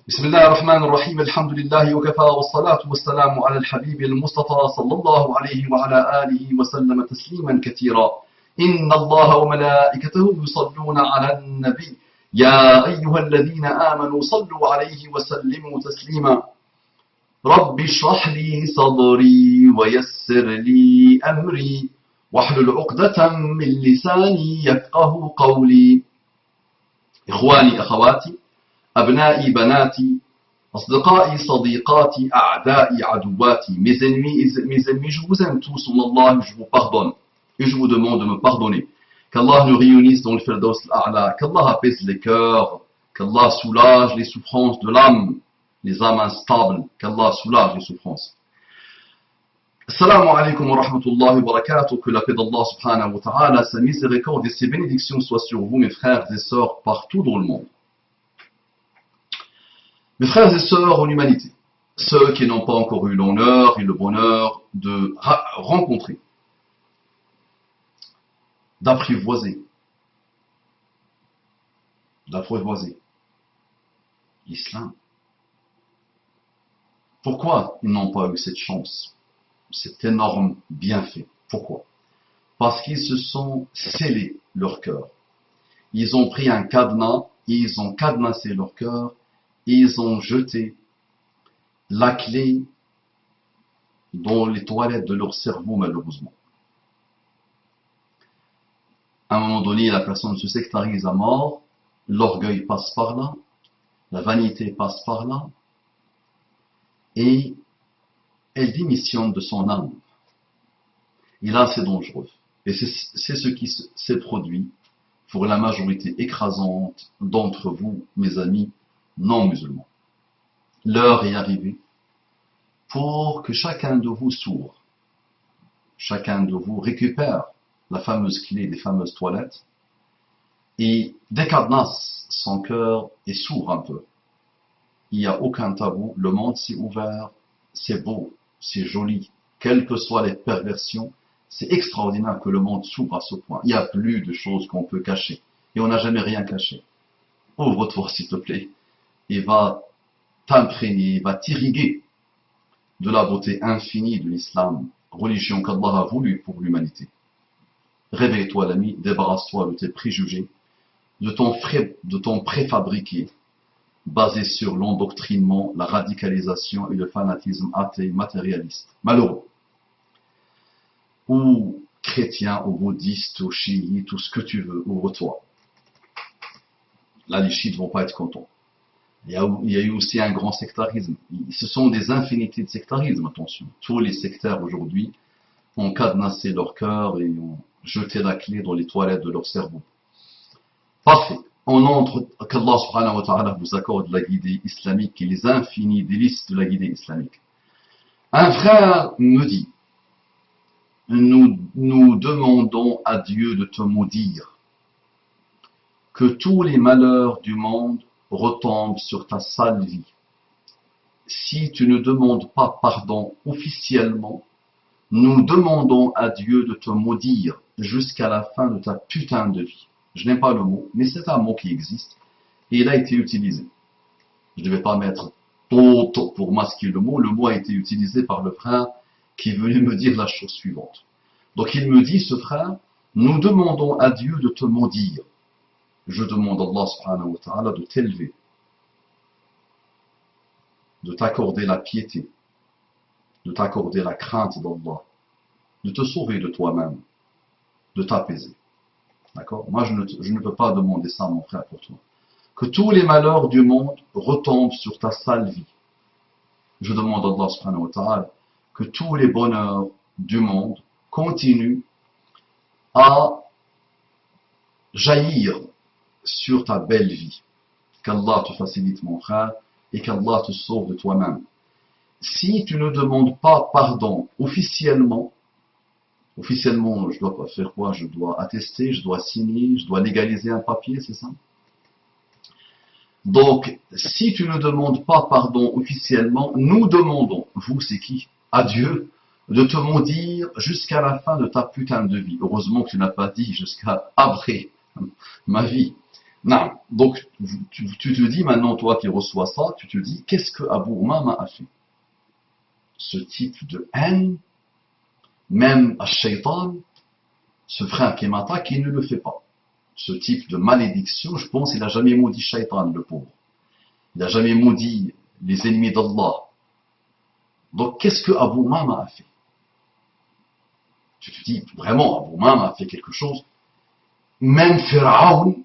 بسم الله الرحمن الرحيم الحمد لله وكفى والصلاة والسلام على الحبيب المصطفى صلى الله عليه وعلى آله وسلم تسليما كثيرا إن الله وملائكته يصلون على النبي يا أيها الذين آمنوا صلوا عليه وسلموا تسليما رب اشرح لي صدري ويسر لي أمري واحلل عقدة من لساني يفقه قولي إخواني أخواتي أبنائي بناتي أصدقائي صديقاتي أعدائي عدواتي mes ennemis, je vous aime tous, en Allah, je vous pardonne et je vous demande de me pardonner. Qu'Allah nous réunisse dans le Firdaus al-A'la, qu'Allah apaise les cœurs, qu'Allah soulage les souffrances de l'âme, les âmes instables, qu'Allah soulage les souffrances. Assalamu alaikum wa rahmatullahi wa barakatuh, que la paix d'Allah subhanahu wa ta'ala, sa miséricorde et ses bénédictions soient sur vous, mes frères et sœurs, partout dans le monde. Mes frères et sœurs en humanité, ceux qui n'ont pas encore eu l'honneur et le bonheur de rencontrer, d'apprivoiser l'islam. Pourquoi ils n'ont pas eu cette chance, cet énorme bienfait? Pourquoi? Parce qu'ils se sont scellés leur cœur. Ils ont pris un cadenas, ils ont cadenassé leur cœur, ils ont jeté la clé dans les toilettes de leur cerveau, malheureusement. À un moment donné, la personne se sectarise à mort, l'orgueil passe par là, la vanité passe par là, et elle démissionne de son âme. Et là, c'est dangereux. Et c'est ce qui s'est produit pour la majorité écrasante d'entre vous, mes amis non musulmans. L'heure est arrivée pour que chacun de vous s'ouvre, chacun de vous récupère la fameuse clé des fameuses toilettes et décadenasse son cœur et s'ouvre un peu. Il n'y a aucun tabou, le monde s'est ouvert, c'est beau, c'est joli, quelles que soient les perversions, c'est extraordinaire que le monde s'ouvre à ce point. Il n'y a plus de choses qu'on peut cacher et on n'a jamais rien caché. Ouvre-toi s'il te plaît. Et va t'imprégner, va t'irriguer de la beauté infinie de l'islam, religion qu'Allah a voulu pour l'humanité. Réveille-toi l'ami, débarrasse-toi de tes préjugés, de ton préfabriqué, basé sur l'endoctrinement, la radicalisation et le fanatisme athée matérialiste. Malheureux. Ou chrétien, ou bouddhiste, ou chiite, tout ce que tu veux, ouvre-toi. Là, les chiites ne vont pas être contents. Il y a eu aussi un grand sectarisme. Ce sont des infinités de sectarisme, attention. Tous les sectaires aujourd'hui ont cadenassé leur cœur et ont jeté la clé dans les toilettes de leur cerveau. Parfait. On entre, qu'Allah subhanahu wa ta'ala vous accorde la guidée islamique et les infinies délices de la guidée islamique. Un frère me dit, nous demandons à Dieu de te maudire, que tous les malheurs du monde retombent sur ta sale vie. Si tu ne demandes pas pardon officiellement, nous demandons à Dieu de te maudire jusqu'à la fin de ta putain de vie. Je n'aime pas le mot, mais c'est un mot qui existe et il a été utilisé. Je ne vais pas mettre toto pour masquer le mot a été utilisé par le frère qui venait me dire la chose suivante. Donc il me dit, ce frère, nous demandons à Dieu de te maudire. Je demande à Allah subhanahu wa ta'ala de t'élever, de t'accorder la piété, de t'accorder la crainte d'Allah, de te sauver de toi-même, de t'apaiser. D'accord? Moi, je ne peux pas demander ça, mon frère, pour toi. Que tous les malheurs du monde retombent sur ta sale vie. Je demande à Allah subhanahu wa ta'ala que tous les bonheurs du monde continuent à jaillir sur ta belle vie. Qu'Allah te facilite, mon frère, et qu'Allah te sauve de toi-même. Si tu ne demandes pas pardon officiellement, je dois pas faire quoi? Je dois attester, je dois signer, je dois légaliser un papier, c'est ça? Donc, si tu ne demandes pas pardon officiellement, nous demandons, vous c'est qui? À Dieu, de te maudire jusqu'à la fin de ta putain de vie. Heureusement que tu n'as pas dit jusqu'à après ma vie. Non. Donc, tu te dis maintenant, toi qui reçois ça, tu te dis, qu'est-ce que Abu Umama a fait? Ce type de haine, même à Shaitan, ce frère qui m'attaque, il ne le fait pas. Ce type de malédiction, je pense qu'il n'a jamais maudit Shaitan, le pauvre. Il n'a jamais maudit les ennemis d'Allah. Donc, qu'est-ce que Abu Umama a fait? Tu te dis, vraiment, Abu Umama a fait quelque chose. Même Pharaon,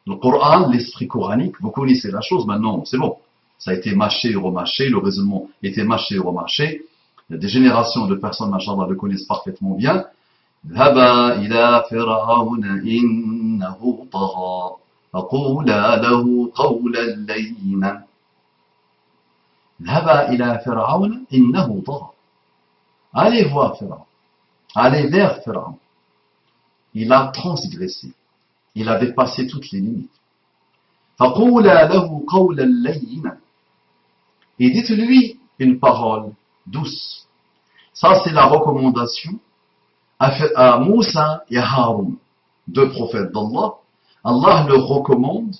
le Coran, l'esprit coranique, vous connaissez la chose maintenant, c'est bon. Ça a été mâché et remâché, le raisonnement a été mâché et remâché. Il y a des générations de personnes, machallah, le connaissent parfaitement bien. ذهب إلى فرعون إنه طغى فقولا له قولا لينا ذهب إلى فرعون إنه طغى. Allez voir Pharaon, allez vers Pharaon. Il a transgressé, il a dépassé toutes les limites. فقولا له قولا لينا. Et dites-lui une parole douce. Ça, c'est la recommandation à Moussa et à Haroun, deux prophètes d'Allah. Allah leur recommande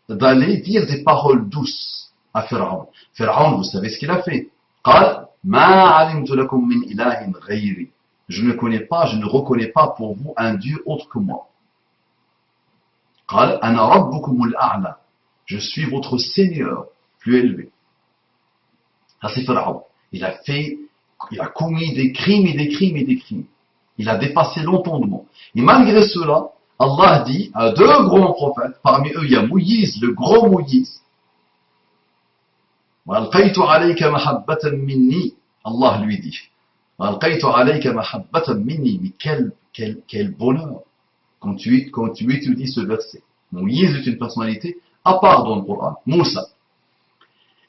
d'aller dire des paroles douces à Pharaon. Pharaon, vous savez ce qu'il a fait. قال ما علمت لكم من إله غيري. Je ne connais pas, je ne reconnais pas pour vous un Dieu autre que moi. قال أنا ربكم الأعلى. Je suis votre Seigneur plus élevé. Ça c'est Pharaon. Il a commis des crimes et des crimes et des crimes. Il a dépassé l'entendement. Et malgré cela, Allah dit à deux grands prophètes, parmi eux il y a Moïse, le grand Moïse. وَأَلْقَيْتُ عَلَيْكَ مَحَبَّةً مِنِّي. Allah lui dit. وَأَلْقَيْتُ عَلَيْكَ مَحَبَّةً مِنِّي. Mais quel bonheur quand tu étudies ce verset. Moïse est une personnalité à part dans le Coran. Moussa.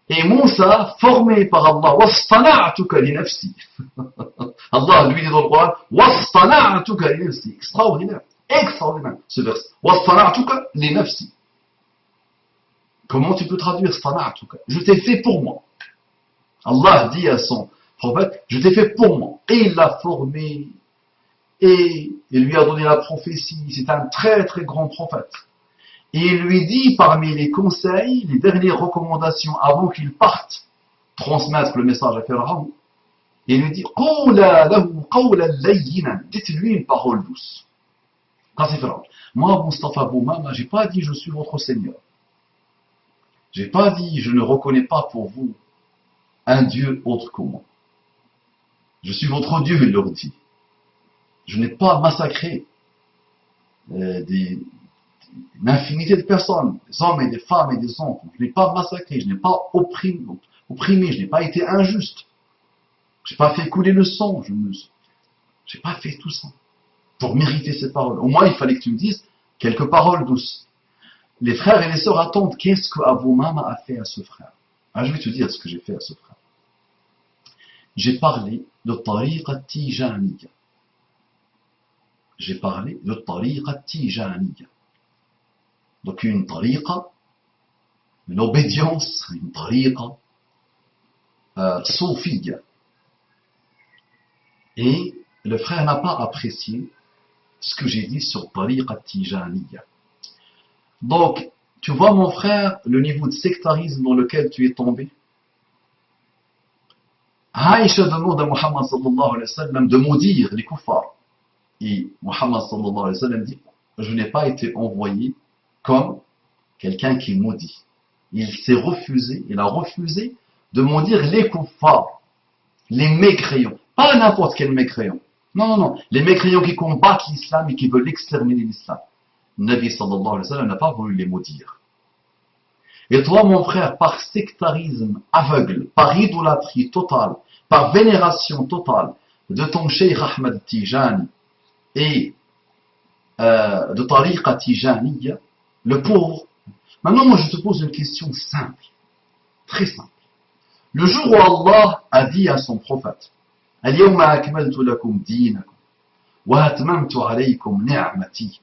Et Moussa, formé par Allah, وَاصْطَنَعْتُكَ لِنَفْسِي. Allah lui dit dans le Coran, وَاصْطَنَعْتُكَ لِنَفْسِي. Extraordinaire, extraordinaire ce verset. وَاصْطَنَعْتُكَ لِنَفْسِي. Comment tu peux traduire اصْطَنَعْتُكَ? Je t'ai fait pour moi. Allah dit à son prophète, je t'ai fait pour moi. Et il l'a formé. Et il lui a donné la prophétie. C'est un très très grand prophète. Et il lui dit parmi les conseils, les dernières recommandations avant qu'il parte transmettre le message à Pharaon, il lui dit dites-lui une parole douce. Quand c'est Pharaon, moi Mustafa Boumama, j'ai pas dit je suis votre Seigneur. J'ai pas dit je ne reconnais pas pour vous un Dieu autre que moi. Je suis votre Dieu, il leur dit. Je n'ai pas massacré une infinité de personnes, des hommes et des femmes et des enfants. Je n'ai pas massacré, je n'ai pas opprimé, je n'ai pas été injuste. Je n'ai pas fait couler le sang, je n'ai pas fait tout ça pour mériter ces paroles. Au moins, il fallait que tu me dises quelques paroles douces. Les frères et les sœurs attendent qu'est-ce que Abu Umama a fait à ce frère. Ah, je vais te dire ce que j'ai fait à ce frère. J'ai parlé de tariqa tijaniya. J'ai parlé de tariqa tijaniya. Donc une tariqa, une obédience, une tariqa soufiyya. Et le frère n'a pas apprécié ce que j'ai dit sur tariqa tijaniya. Donc, tu vois mon frère, le niveau de sectarisme dans lequel tu es tombé. Aïcha demande à Muhammad sallallahu alayhi wa sallam de maudire les kuffars. Et Muhammad sallallahu alayhi wa sallam dit, je n'ai pas été envoyé comme quelqu'un qui maudit. Il a refusé de maudire les kuffars, les mécréants. Pas n'importe quel mécréant. Non. Les mécréants qui combattent l'islam et qui veulent exterminer l'islam. Nabi sallallahu alayhi wa sallam n'a pas voulu les maudire. Et toi, mon frère, par sectarisme aveugle, par idolâtrie totale, par vénération totale de ton Cheikh Ahmed Tijani et de tariqa Tijaniya, le pauvre. Maintenant, moi, je te pose une question simple, très simple. Le jour où Allah a dit à son prophète, Al-yawma akmaltu lakum dinakum, wa atmamtu alaykum ni'mati,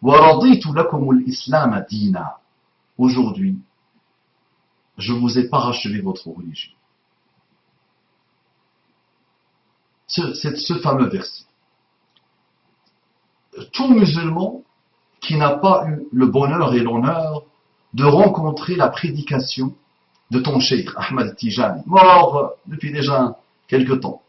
wa raditu lakum al-islam dina. Aujourd'hui, je vous ai parachevé votre religion. Ce fameux verset. Tout musulman qui n'a pas eu le bonheur et l'honneur de rencontrer la prédication de ton cheikh Ahmad Tijani, mort depuis déjà quelque temps.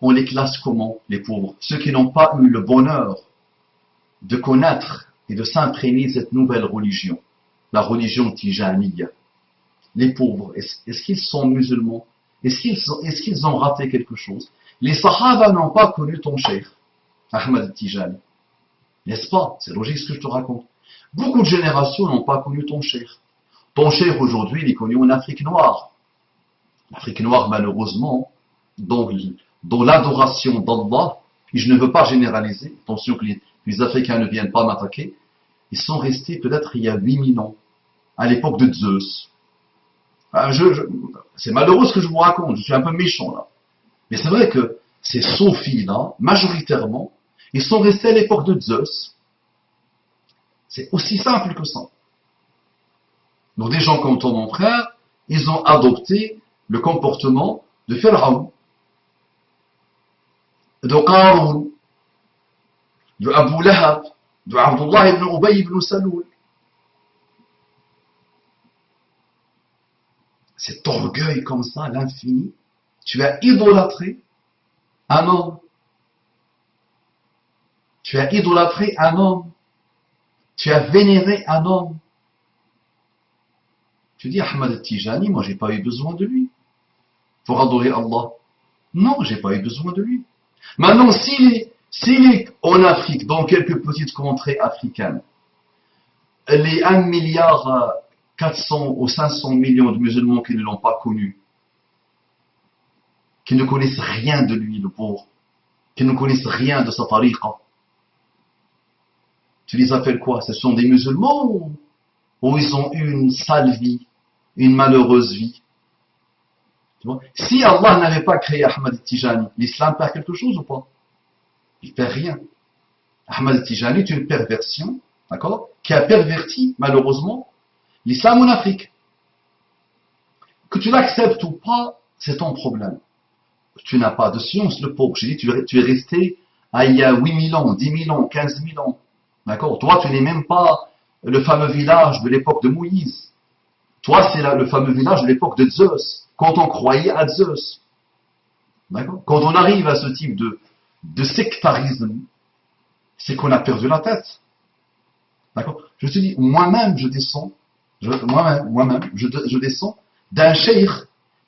On les classe comment, les pauvres? Ceux qui n'ont pas eu le bonheur de connaître et de s'imprégner de cette nouvelle religion, la religion Tijaniya. Les pauvres, est-ce qu'ils sont musulmans? Est-ce qu'ils ont raté quelque chose? Les Sahaba n'ont pas connu ton cheikh Ahmad Tijani. N'est-ce pas? C'est logique ce que je te raconte. Beaucoup de générations n'ont pas connu ton cheikh. Ton cheikh aujourd'hui, il est connu en Afrique noire. L'Afrique noire, malheureusement, dans l'adoration d'Allah, et je ne veux pas généraliser, attention que les Africains ne viennent pas m'attaquer, ils sont restés peut-être il y a 8000 ans, à l'époque de Zeus. C'est malheureux ce que je vous raconte, je suis un peu méchant là. Mais c'est vrai que ces sophis-là, majoritairement, ils sont restés à l'époque de Zeus. C'est aussi simple que ça. Donc des gens comme ton mon frère, ils ont adopté le comportement de Pharaon, de Qarun, de Abu Lahab, de Abdullah ibn Ubay ibn Saloul. Cet orgueil comme ça, l'infini, tu as idolâtré un homme. Tu as idolâtré un homme. Tu as vénéré un homme. Tu dis, Ahmad Tijani, moi j'ai pas eu besoin de lui pour adorer Allah. Non, j'ai pas eu besoin de lui. Maintenant, s'il est en Afrique, dans quelques petites contrées africaines, les 1 milliard 400 ou 500 millions de musulmans qui ne l'ont pas connu, qui ne connaissent rien de lui, le pauvre, qui ne connaissent rien de sa tariqa, tu les appelles quoi? Ce sont des musulmans ou ils ont eu une sale vie, une malheureuse vie? Tu vois? Si Allah n'avait pas créé Ahmad Tijani, l'islam perd quelque chose ou pas? Il perd rien. Ahmad Tijani est une perversion, d'accord, qui a perverti, malheureusement, l'islam en Afrique. Que tu l'acceptes ou pas, c'est ton problème. Tu n'as pas de science, le pauvre. J'ai dit, tu es resté à il y a 8000 ans, 10 000 ans, 15 000 ans. D'accord? Toi, tu n'es même pas le fameux village de l'époque de Moïse. Toi, c'est le fameux village de l'époque de Zeus, quand on croyait à Zeus. D'accord? Quand on arrive à ce type de sectarisme, c'est qu'on a perdu la tête. D'accord? Je te dis, moi-même, je descends d'un cheikh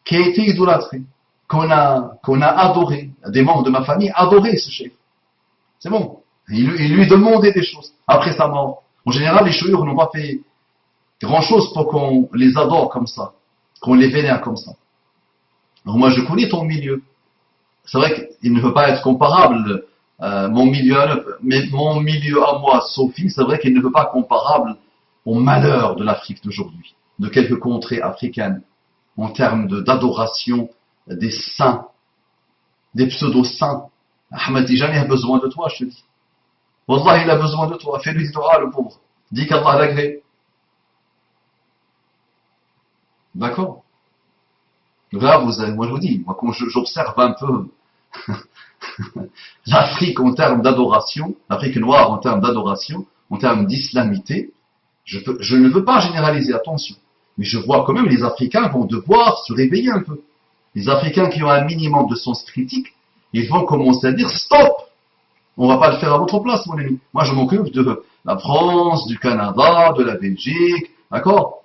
qui a été idolâtré, qu'on a adoré, des membres de ma famille adoraient ce cheikh. C'est bon. Il lui demandait des choses après sa mort. En général, les chouïrs n'ont pas fait grand-chose pour qu'on les adore comme ça, qu'on les vénère comme ça. Donc moi, je connais ton milieu. C'est vrai qu'il ne peut pas être comparable, mon milieu à moi, Sophie, c'est vrai qu'il ne peut pas être comparable au malheur de l'Afrique d'aujourd'hui, de quelques contrées africaines, en termes d'adoration des saints, des pseudo-saints. Ahmad Tijani a besoin de toi, je te dis. Wallah, il a besoin de toi. Fais-lui dua, le pauvre. Dis qu'Allah l'agrée. D'accord? Là, moi je vous dis, moi quand j'observe un peu l'Afrique en termes d'adoration, l'Afrique noire en termes d'adoration, en termes d'islamité, je ne veux pas généraliser, attention, mais je vois quand même les Africains vont devoir se réveiller un peu. Les Africains qui ont un minimum de sens critique, ils vont commencer à dire stop, on va pas le faire à votre place, mon ami. Moi je m'occupe de la France, du Canada, de la Belgique, d'accord?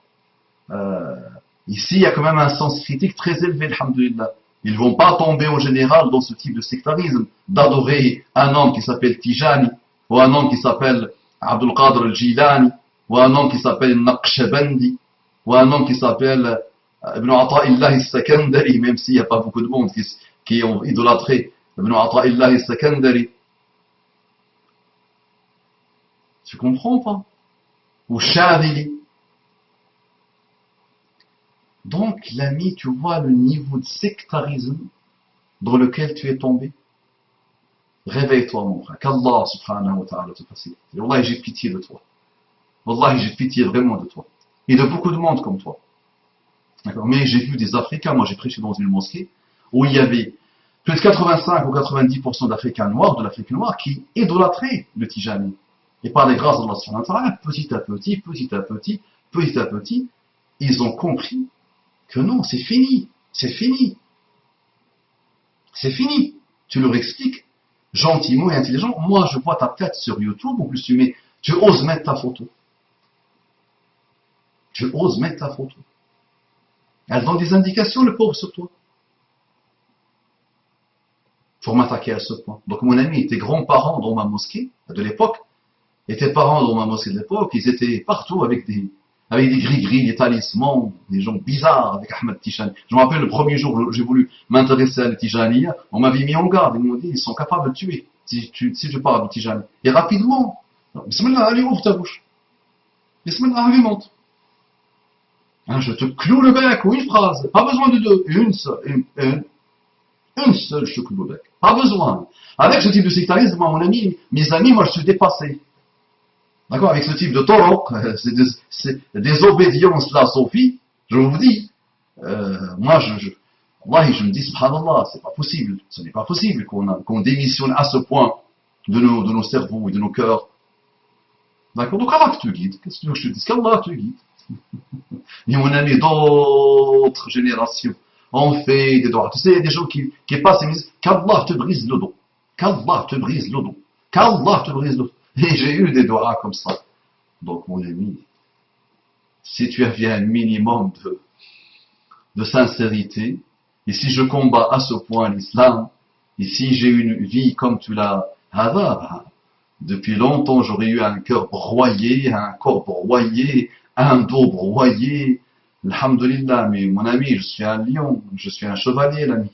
Ici il y a quand même un sens critique très élevé, alhamdoulilah. Ils ne vont pas tomber en général dans ce type de sectarisme, d'adorer un homme qui s'appelle Tijani, ou un homme qui s'appelle Abdul Qadir al-Jilani, ou un homme qui s'appelle Naqshbandi, ou un homme qui s'appelle Ibn Ata'illah al-Sakandari, même s'il n'y a pas beaucoup de monde qui ont idolâtré Ibn Ata'illah al-Sakandari. Tu comprends pas? Ou Shadili. Donc, l'ami, tu vois le niveau de sectarisme dans lequel tu es tombé. Réveille-toi, mon frère. Qu'Allah, subhanahu wa ta'ala, te facilite. Wallahi, j'ai pitié de toi. Wallahi, j'ai pitié vraiment de toi. Et de beaucoup de monde comme toi. D'accord? Mais j'ai vu des Africains, moi j'ai prêché dans une mosquée, où il y avait plus de 85 ou 90% d'Africains noirs, de l'Afrique noire, qui idolâtraient le Tijani. Et par les grâces d'Allah subhanahu wa ta'ala, petit à petit, ils ont compris que non, c'est fini, c'est fini. C'est fini. Tu leur expliques gentiment et intelligent. Moi, je vois ta tête sur YouTube, en plus tu oses mettre ta photo. Tu oses mettre ta photo. Elle donne des indications, le pauvre, sur toi. Pour m'attaquer à ce point. Donc, mon ami, tes grands-parents dans ma mosquée de l'époque, et tes parents dans ma mosquée de l'époque, ils étaient partout avec des gris-gris, des talismans, des gens bizarres avec Ahmed Tijani. Je me rappelle le premier jour où j'ai voulu m'intéresser à la Tijaniya, on m'avait mis en garde, ils m'ont dit, ils sont capables de tuer si tu parles de Tijani. Et rapidement, Bismillah, allez, ouvre ta bouche. Bismillah, argumente. Hein, je te cloue le bec, ou une phrase, pas besoin de deux, une seule, je te cloue le bec. Pas besoin. Avec ce type de sectarisme, mon ami, mes amis, moi je suis dépassé. D'accord, avec ce type de taureau, c'est des obédiences là, Sophie, je vous dis, moi je me dis, subhanallah, c'est pas possible, ce n'est pas possible qu'on démissionne à ce point de nos cerveaux et de nos cœurs. D'accord, donc Allah te guide, qu'est-ce que tu veux que je te dise, qu'Allah te guide. Et mon ami, d'autres générations ont fait des droits. Tu sais, il y a des gens qui passent et me disent, qu'Allah te brise le dos, qu'Allah te brise le dos, qu'Allah te brise le dos. Et j'ai eu des doigts comme ça. Donc, mon ami, si tu avais un minimum de sincérité, et si je combats à ce point l'islam, et si j'ai une vie comme tu l'as, depuis longtemps j'aurais eu un cœur broyé, un corps broyé, un dos broyé. Alhamdulillah, mais mon ami, je suis un lion, je suis un chevalier, l'ami.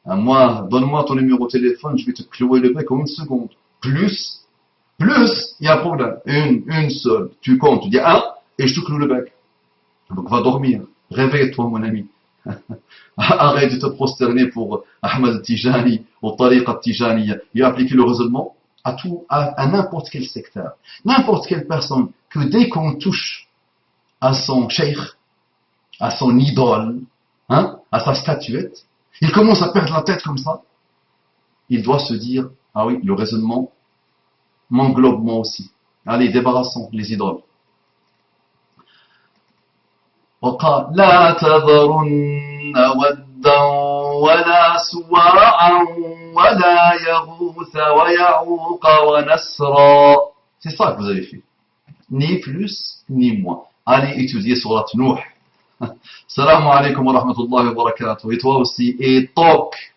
Moi, donne-moi ton numéro de téléphone, je vais te clouer le bec en une seconde. Plus, il y a un problème. Une seule. Tu comptes, tu dis un, et je te cloue le bec. Donc va dormir. Réveille-toi, mon ami. Arrête de te prosterner pour Ahmed Tijani, au Tariqa Tijani, et appliquer le raisonnement à n'importe quel secteur. N'importe quelle personne, que dès qu'on touche à son cheikh, à son idole, hein, à sa statuette, il commence à perdre la tête comme ça. Il doit se dire, ah oui, le raisonnement m'englobe moi aussi. Allez, débarrassons les idoles. وقال لا تذرن ودا ولا سواعا ولا يغوث ويعوق ونسرا. C'est ça que vous avez fait. Ni plus, ni moins. Allez étudier sur la Nuh. Salam alaikum wa rahmatullahi wa barakatuh. Et toi aussi. Et toc.